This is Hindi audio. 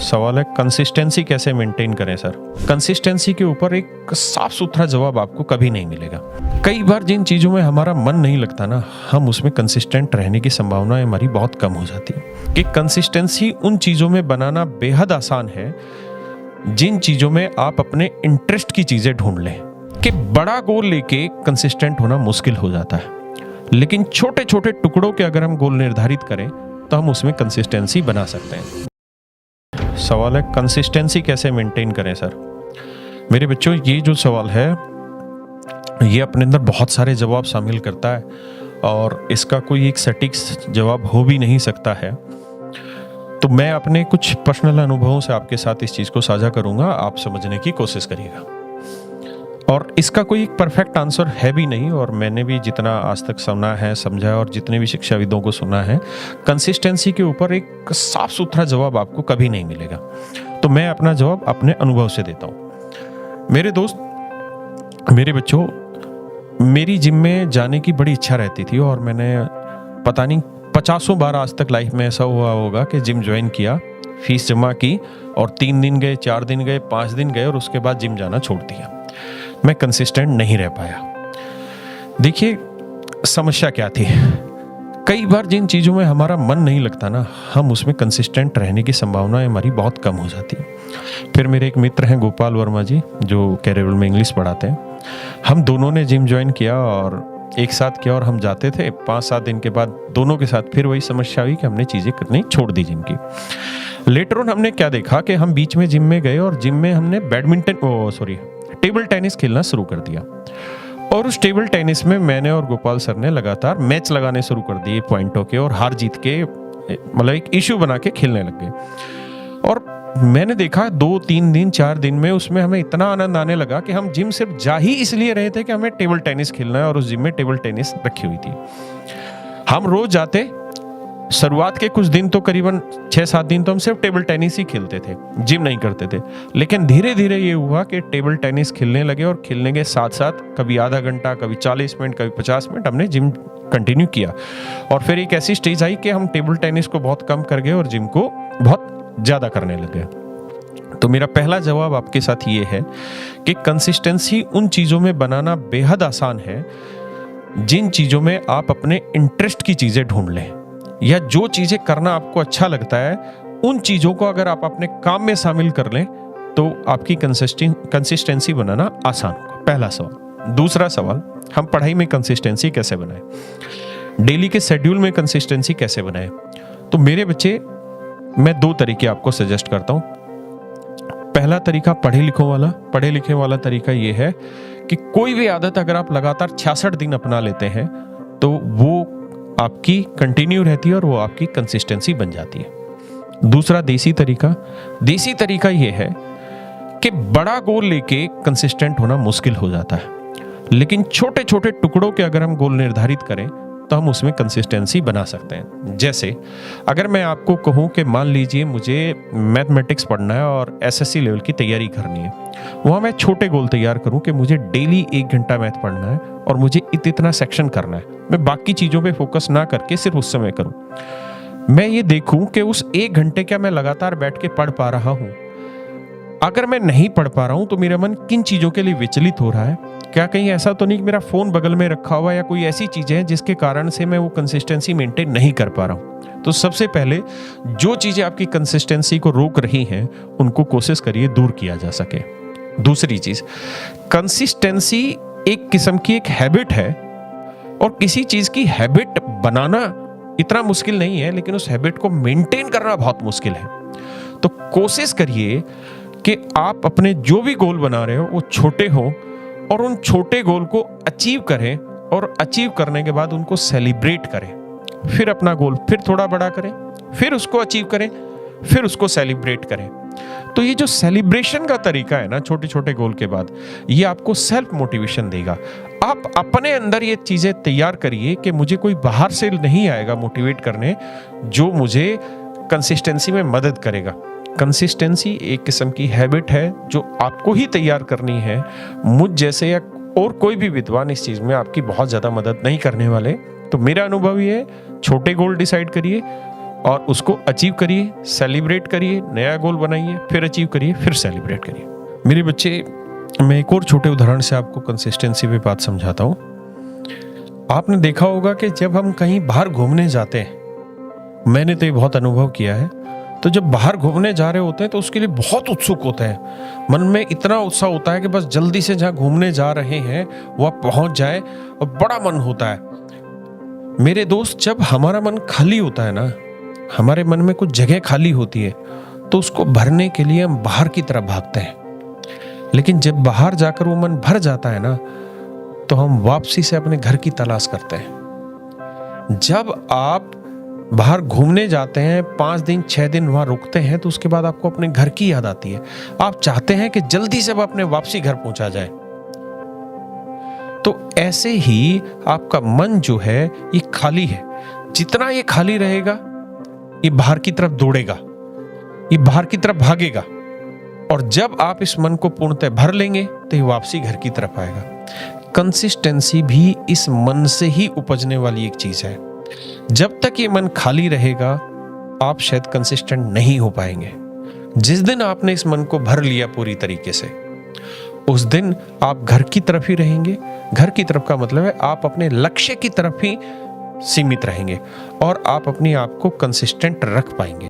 सवाल है कंसिस्टेंसी कैसे मेंटेन करें सर। कंसिस्टेंसी के ऊपर एक साफ सुथरा जवाब आपको कभी नहीं मिलेगा। कई बार जिन चीज़ों में हमारा मन नहीं लगता ना, हम उसमें कंसिस्टेंट रहने की संभावना हमारी बहुत कम हो जाती है। कि कंसिस्टेंसी उन चीज़ों में बनाना बेहद आसान है जिन चीज़ों में आप अपने इंटरेस्ट की चीज़ें ढूंढ लें। कि बड़ा गोल लेके कंसिस्टेंट होना मुश्किल हो जाता है, लेकिन छोटे छोटे टुकड़ों के अगर हम गोल निर्धारित करें तो हम उसमें कंसिस्टेंसी बना सकते हैं। सवाल है कंसिस्टेंसी कैसे मेंटेन करें सर। मेरे बच्चों, ये जो सवाल है ये अपने अंदर बहुत सारे जवाब शामिल करता है और इसका कोई एक सटीक जवाब हो भी नहीं सकता है। तो मैं अपने कुछ पर्सनल अनुभवों से आपके साथ इस चीज़ को साझा करूंगा, आप समझने की कोशिश करिएगा। और इसका कोई एक परफेक्ट आंसर है भी नहीं, और मैंने भी जितना आज तक सुना है, समझा है और जितने भी शिक्षाविदों को सुना है, कंसिस्टेंसी के ऊपर एक साफ सुथरा जवाब आपको कभी नहीं मिलेगा। तो मैं अपना जवाब अपने अनुभव से देता हूँ। मेरे दोस्त, मेरे बच्चों, मेरी जिम में जाने की बड़ी इच्छा रहती थी और मैंने पता नहीं 50 बार आज तक लाइफ में ऐसा हुआ होगा कि जिम ज्वाइन किया, फीस जमा की और 3 दिन गए, 4 दिन गए, 5 दिन गए और उसके बाद जिम जाना छोड़ दिया। मैं कंसिस्टेंट नहीं रह पाया। देखिए समस्या क्या थी। कई बार जिन चीज़ों में हमारा मन नहीं लगता ना, हम उसमें कंसिस्टेंट रहने की संभावना हमारी बहुत कम हो जाती है। फिर मेरे एक मित्र हैं गोपाल वर्मा जी, जो कैरेबल में इंग्लिश पढ़ाते हैं। हम दोनों ने जिम ज्वाइन किया और एक साथ किया और हम जाते थे। 5-7 दिन के बाद दोनों के साथ फिर वही समस्या हुई कि हमने चीज़ें करनी छोड़ दी जिम की। लेटर ऑन हमने क्या देखा कि हम बीच में जिम में गए और जिम में हमने टेबल टेनिस खेलना शुरू कर दिया। और उस टेबल टेनिस में मैंने और गोपाल सर ने लगातार मैच लगाने शुरू कर दिए पॉइंटों के, और हार जीत के मतलब एक इश्यू बना के खेलने लग गए। और मैंने देखा 2-3 दिन 4 दिन में उसमें हमें इतना आनंद आने लगा कि हम जिम सिर्फ जा ही इसलिए रहे थे कि हमें टेबल टेनिस खेलना है, और उस जिम में टेबल टेनिस रखी हुई थी। हम रोज जाते। शुरुआत के कुछ दिन तो करीबन 6-7 दिन तो हम सिर्फ टेबल टेनिस ही खेलते थे, जिम नहीं करते थे। लेकिन धीरे धीरे ये हुआ कि टेबल टेनिस खेलने लगे और खेलने के साथ साथ कभी आधा घंटा, कभी 40 मिनट, कभी 50 मिनट हमने जिम कंटिन्यू किया। और फिर एक ऐसी स्टेज आई कि हम टेबल टेनिस को बहुत कम कर गए और जिम को बहुत ज़्यादा करने लगे। तो मेरा पहला जवाब आपके साथ ये है कि कंसिस्टेंसी उन चीज़ों में बनाना बेहद आसान है जिन चीज़ों में आप अपने इंटरेस्ट की चीज़ें ढूंढ लें, या जो चीजें करना आपको अच्छा लगता है उन चीजों को अगर आप अपने काम में शामिल कर लें तो आपकी कंसिस्टेंसी बनाना आसान होगा। पहला सवाल। दूसरा सवाल, हम पढ़ाई में कंसिस्टेंसी कैसे बनाएं, डेली के शेड्यूल में कंसिस्टेंसी कैसे बनाएं। तो मेरे बच्चे, मैं 2 तरीके आपको सजेस्ट करता हूं। पहला तरीका पढ़े लिखे वाला तरीका यह है कि कोई भी आदत अगर आप लगातार 66 दिन अपना लेते हैं तो वो आपकी कंटिन्यू रहती है और वो आपकी कंसिस्टेंसी बन जाती है। दूसरा देसी तरीका ये है कि बड़ा गोल लेके कंसिस्टेंट होना मुश्किल हो जाता है, लेकिन छोटे छोटे टुकड़ों के अगर हम गोल निर्धारित करें तो हम उसमें कंसिस्टेंसी बना सकते हैं। जैसे अगर मैं आपको कहूं कि मान लीजिए मुझे मैथमेटिक्स पढ़ना है और एसएससी लेवल की तैयारी करनी है, वहां मैं छोटे गोल तैयार करूं कि मुझे डेली 1 घंटा मैथ पढ़ना है और मुझे इतना सेक्शन करना है। मैं बाकी चीजों पे फोकस ना करके सिर्फ उस समय करूं। मैं ये देखूं कि उस 1 घंटे क्या मैं लगातार बैठ के पढ़ पा रहा हूं। अगर मैं नहीं पढ़ पा रहा हूं तो मेरा मन किन चीजों के लिए विचलित हो रहा है। क्या कहीं ऐसा तो नहीं कि मेरा फोन बगल में रखा हुआ, या कोई ऐसी चीजें हैं जिसके कारण से मैं वो कंसिस्टेंसी मेंटेन नहीं कर पा रहा हूं। तो सबसे पहले जो चीजें आपकी कंसिस्टेंसी को रोक रही हैं उनको कोशिश करिए दूर किया जा सके। दूसरी चीज, कंसिस्टेंसी एक किस्म की एक हैबिट है, और किसी चीज की हैबिट बनाना इतना मुश्किल नहीं है, लेकिन उस हैबिट को मेंटेन करना बहुत मुश्किल है। तो कोशिश करिए कि आप अपने जो भी गोल बना रहे हो वो छोटे हो, और उन छोटे गोल को अचीव करें, और अचीव करने के बाद उनको सेलिब्रेट करें। फिर अपना गोल फिर थोड़ा बड़ा करें, फिर उसको अचीव करें, फिर उसको सेलिब्रेट करें। तो ये जो सेलिब्रेशन का तरीका है ना छोटे छोटे गोल के बाद, ये आपको सेल्फ मोटिवेशन देगा। आप अपने अंदर ये चीजें तैयार करिए कि मुझे कोई बाहर से नहीं आएगा मोटिवेट करने जो मुझे कंसिस्टेंसी में मदद करेगा। कंसिस्टेंसी एक किस्म की हैबिट है जो आपको ही तैयार करनी है। मुझ जैसे या और कोई भी विद्वान इस चीज में आपकी बहुत ज्यादा मदद नहीं करने वाले। तो मेरा अनुभव ये है, छोटे गोल डिसाइड करिए, और उसको अचीव करिए, सेलिब्रेट करिए, नया गोल बनाइए, फिर अचीव करिए, फिर सेलिब्रेट करिए। मेरे बच्चे, मैं एक और छोटे उदाहरण से आपको कंसिस्टेंसी पे बात समझाता हूँ। आपने देखा होगा कि जब हम कहीं बाहर घूमने जाते हैं, मैंने तो ये बहुत अनुभव किया है, तो जब बाहर घूमने जा रहे होते हैं तो उसके लिए बहुत उत्सुक होते हैं। मन में इतना उत्साह होता है कि बस जल्दी से जहाँ घूमने जा रहे हैं वह पहुंच जाए, और बड़ा मन होता है। मेरे दोस्त, जब हमारा मन खाली होता है ना, हमारे मन में कुछ जगह खाली होती है, तो उसको भरने के लिए हम बाहर की तरफ भागते हैं। लेकिन जब बाहर जाकर वो मन भर जाता है ना, तो हम वापसी से अपने घर की तलाश करते हैं। जब आप बाहर घूमने जाते हैं, 5 दिन 6 दिन वहां रुकते हैं, तो उसके बाद आपको अपने घर की याद आती है। आप चाहते हैं कि जल्दी से अपने वापसी घर पहुंचा जाए। तो ऐसे ही आपका मन जो है ये खाली है। जितना ये खाली रहेगा, ये बाहर की तरफ दौड़ेगा, ये बाहर की तरफ भागेगा, और जब आप इस मन को पूर्णतः भर लेंगे तो ये वापसी घर की तरफ आएगा। कंसिस्टेंसी भी इस मन से ही उपजने वाली एक चीज है। जब तक ये मन खाली रहेगा, आप शायद कंसिस्टेंट नहीं हो पाएंगे। जिस दिन आपने इस मन को भर लिया पूरी तरीके से, उस दिन आप घर की तरफ ही रहेंगे। घर की तरफ का मतलब है आप अपने लक्ष्य की तरफ ही सीमित रहेंगे, और आप अपने आप को कंसिस्टेंट रख पाएंगे।